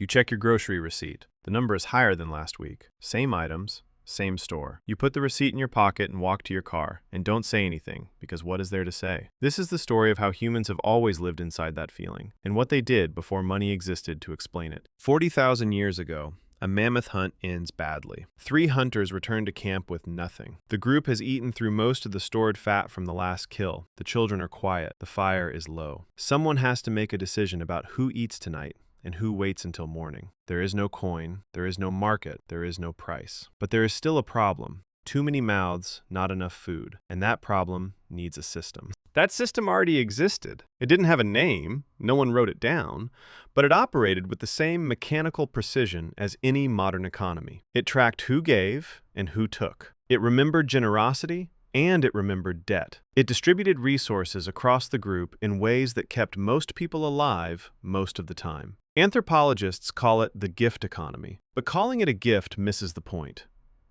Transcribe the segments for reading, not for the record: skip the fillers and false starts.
You check your grocery receipt. The number is higher than last week. Same items, same store. You put the receipt in your pocket and walk to your car, and don't say anything, because what is there to say? This is the story of how humans have always lived inside that feeling, and what they did before money existed to explain it. 40,000 years ago, a mammoth hunt ends badly. 3 hunters return to camp with nothing. The group has eaten through most of the stored fat from the last kill. The children are quiet. The fire is low. Someone has to make a decision about who eats tonight and who waits until morning. There is no coin, there is no market, there is no price. But there is still a problem. Too many mouths, not enough food. And that problem needs a system. That system already existed. It didn't have a name, no one wrote it down, but it operated with the same mechanical precision as any modern economy. It tracked who gave and who took. It remembered generosity and it remembered debt. It distributed resources across the group in ways that kept most people alive most of the time. Anthropologists call it the gift economy, but calling it a gift misses the point.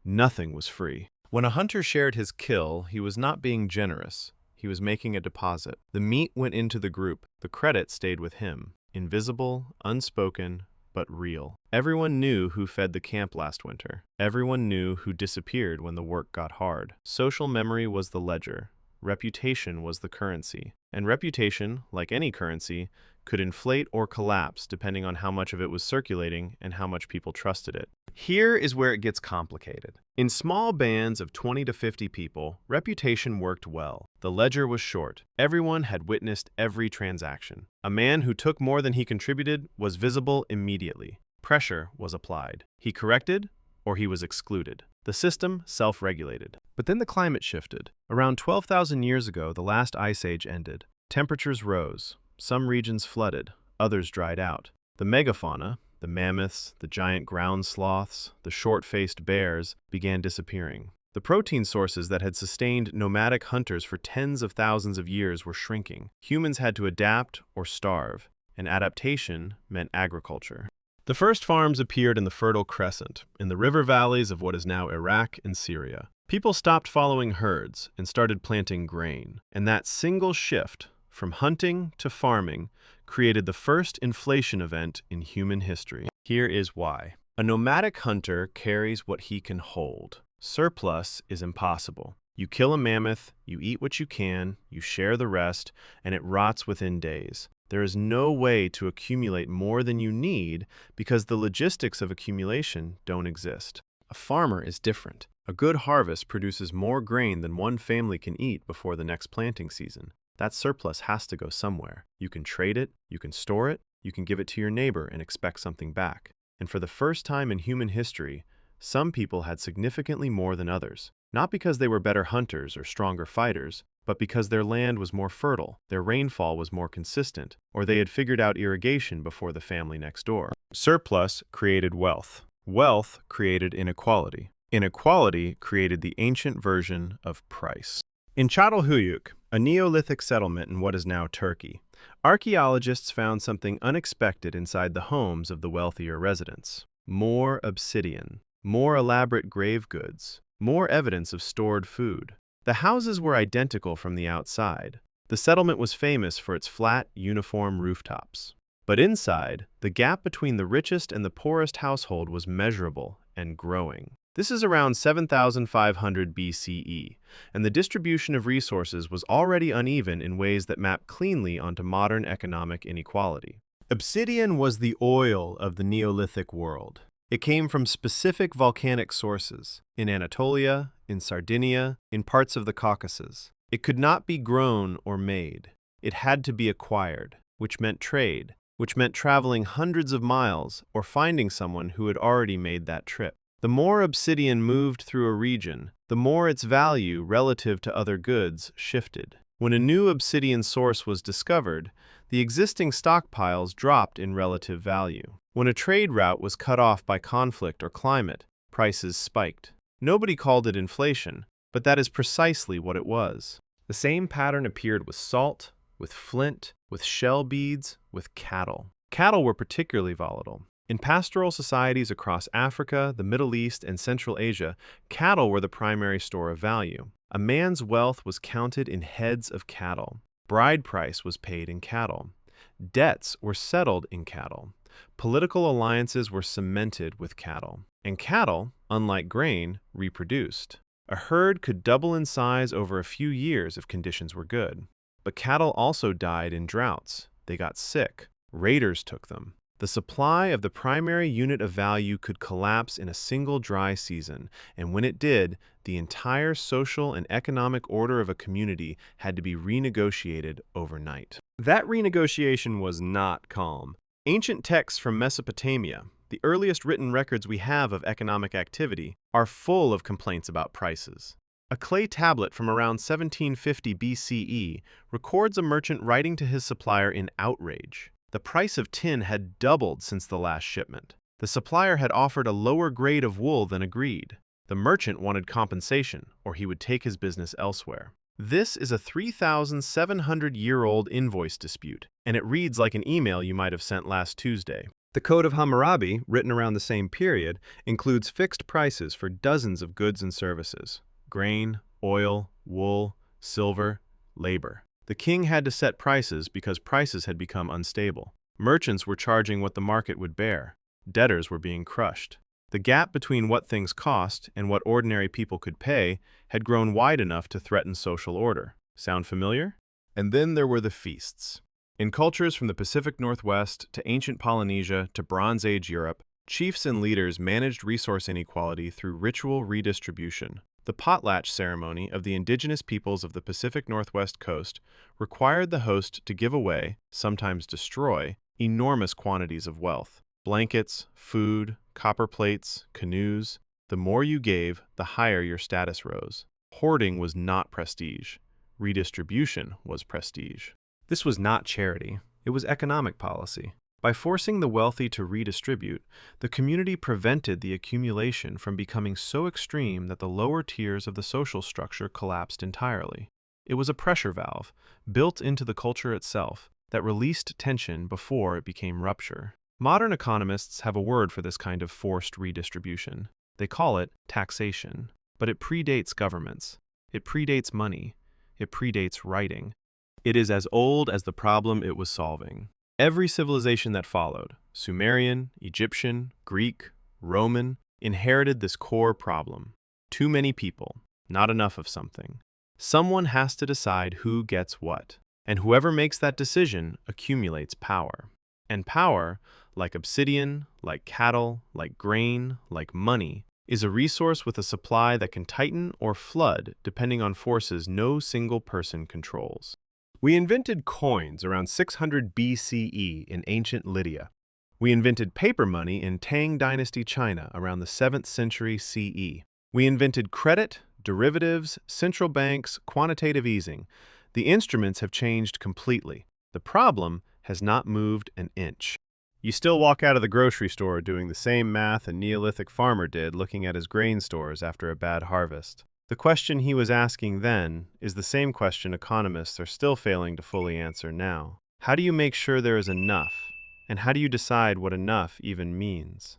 Nothing was free. When a hunter shared his kill, he was not being generous. He was making a deposit. The meat went into the group. The credit stayed with him. Invisible, unspoken, but real. Everyone knew who fed the camp last winter. Everyone knew who disappeared when the work got hard. Social memory was the ledger. Reputation was the currency. And reputation, like any currency, could inflate or collapse depending on how much of it was circulating and how much people trusted it. Here is where it gets complicated. In small bands of 20 to 50 people, reputation worked well. The ledger was short. Everyone had witnessed every transaction. A man who took more than he contributed was visible immediately. Pressure was applied. He corrected or he was excluded. The system self-regulated. But then the climate shifted. Around 12,000 years ago, the last ice age ended. Temperatures rose. Some regions flooded. Others dried out. The megafauna, the mammoths, the giant ground sloths, the short-faced bears, began disappearing. The protein sources that had sustained nomadic hunters for tens of thousands of years were shrinking. Humans had to adapt or starve, and adaptation meant agriculture. The first farms appeared in the Fertile Crescent, in the river valleys of what is now Iraq and Syria. People stopped following herds and started planting grain, and that single shift, from hunting to farming, created the first inflation event in human history. Here is why. A nomadic hunter carries what he can hold. Surplus is impossible. You kill a mammoth, you eat what you can, you share the rest, and it rots within days. There is no way to accumulate more than you need because the logistics of accumulation don't exist. A farmer is different. A good harvest produces more grain than one family can eat before the next planting season. That surplus has to go somewhere. You can trade it, you can store it, you can give it to your neighbor and expect something back. And for the first time in human history, some people had significantly more than others. Not because they were better hunters or stronger fighters, but because their land was more fertile, their rainfall was more consistent, or they had figured out irrigation before the family next door. Surplus created wealth. Wealth created inequality. Inequality created the ancient version of price. In Çatalhöyük, a Neolithic settlement in what is now Turkey, archaeologists found something unexpected inside the homes of the wealthier residents. More obsidian, more elaborate grave goods, more evidence of stored food. The houses were identical from the outside. The settlement was famous for its flat, uniform rooftops. But inside, the gap between the richest and the poorest household was measurable and growing. This is around 7,500 BCE, and the distribution of resources was already uneven in ways that map cleanly onto modern economic inequality. Obsidian was the oil of the Neolithic world. It came from specific volcanic sources, in Anatolia, in Sardinia, in parts of the Caucasus. It could not be grown or made. It had to be acquired, which meant trade, which meant traveling hundreds of miles or finding someone who had already made that trip. The more obsidian moved through a region, the more its value relative to other goods shifted. When a new obsidian source was discovered, the existing stockpiles dropped in relative value. When a trade route was cut off by conflict or climate, prices spiked. Nobody called it inflation, but that is precisely what it was. The same pattern appeared with salt, with flint, with shell beads, with cattle. Cattle were particularly volatile. In pastoral societies across Africa, the Middle East, and Central Asia, cattle were the primary store of value. A man's wealth was counted in heads of cattle. Bride price was paid in cattle. Debts were settled in cattle. Political alliances were cemented with cattle. And cattle, unlike grain, reproduced. A herd could double in size over a few years if conditions were good. But cattle also died in droughts. They got sick. Raiders took them. The supply of the primary unit of value could collapse in a single dry season, and when it did, the entire social and economic order of a community had to be renegotiated overnight. That renegotiation was not calm. Ancient texts from Mesopotamia, the earliest written records we have of economic activity, are full of complaints about prices. A clay tablet from around 1750 BCE records a merchant writing to his supplier in outrage. The price of tin had doubled since the last shipment. The supplier had offered a lower grade of wool than agreed. The merchant wanted compensation, or he would take his business elsewhere. This is a 3,700-year-old invoice dispute, and it reads like an email you might have sent last Tuesday. The Code of Hammurabi, written around the same period, includes fixed prices for dozens of goods and services: grain, oil, wool, silver, labor. The king had to set prices because prices had become unstable. Merchants were charging what the market would bear. Debtors were being crushed. The gap between what things cost and what ordinary people could pay had grown wide enough to threaten social order. Sound familiar? And then there were the feasts. In cultures from the Pacific Northwest to ancient Polynesia to Bronze Age Europe, chiefs and leaders managed resource inequality through ritual redistribution. The potlatch ceremony of the indigenous peoples of the Pacific Northwest coast required the host to give away, sometimes destroy, enormous quantities of wealth. Blankets, food, copper plates, canoes. The more you gave, the higher your status rose. Hoarding was not prestige. Redistribution was prestige. This was not charity. It was economic policy. By forcing the wealthy to redistribute, the community prevented the accumulation from becoming so extreme that the lower tiers of the social structure collapsed entirely. It was a pressure valve, built into the culture itself, that released tension before it became rupture. Modern economists have a word for this kind of forced redistribution. They call it taxation. But it predates governments. It predates money. It predates writing. It is as old as the problem it was solving. Every civilization that followed, Sumerian, Egyptian, Greek, Roman, inherited this core problem. Too many people, not enough of something. Someone has to decide who gets what, and whoever makes that decision accumulates power. And power, like obsidian, like cattle, like grain, like money, is a resource with a supply that can tighten or flood depending on forces no single person controls. We invented coins around 600 BCE in ancient Lydia. We invented paper money in Tang Dynasty China around the 7th century CE. We invented credit, derivatives, central banks, quantitative easing. The instruments have changed completely. The problem has not moved an inch. You still walk out of the grocery store doing the same math a Neolithic farmer did looking at his grain stores after a bad harvest. The question he was asking then is the same question economists are still failing to fully answer now. How do you make sure there is enough? And how do you decide what enough even means?